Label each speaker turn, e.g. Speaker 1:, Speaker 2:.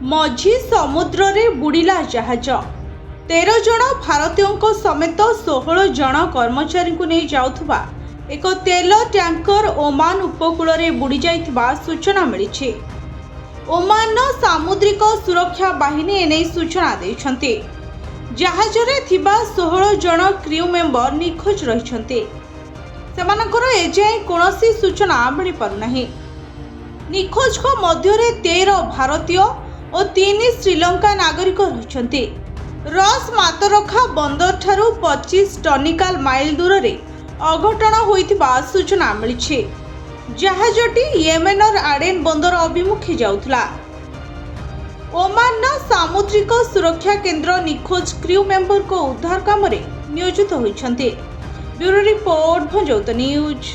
Speaker 1: मझी समुद्र रे बुड़िला जहाज 13 जन भारतीयों समेत 16 जन कर्मचारी को नहीं जाउथबा एक तेल टैंकर ओमान उपकूल रे बुड़ी जाइथिबा सूचना मिली। ओमान सामुद्रिक सुरक्षा बाहिनी एने सूचना देछन्ते। जहाज रे थिबा 16 जन क्रू मेंबर निखोज रहिछन्ते। सेमानकर एजाए कोनोसी सूचना मिली पारुनाही। निखोज को मध्य 13 भारतीय और 3 श्रीलंका नागरिक रहिछन्ते। रस मातरखा बंदर ठारू 25 टनिकाल माइल दूर रे अघटन होइथिबा सूचना मिली। जहाजटी येमेनर आडेन बंदर अभिमुखे जाउथला। ओमान सामुद्रिक सुरक्षा केंद्र निखोज क्रू मेंबर को उद्धार काम रे नियोजित होइछन्ते। ब्यूरो रिपोर्ट भंजौत न्यूज।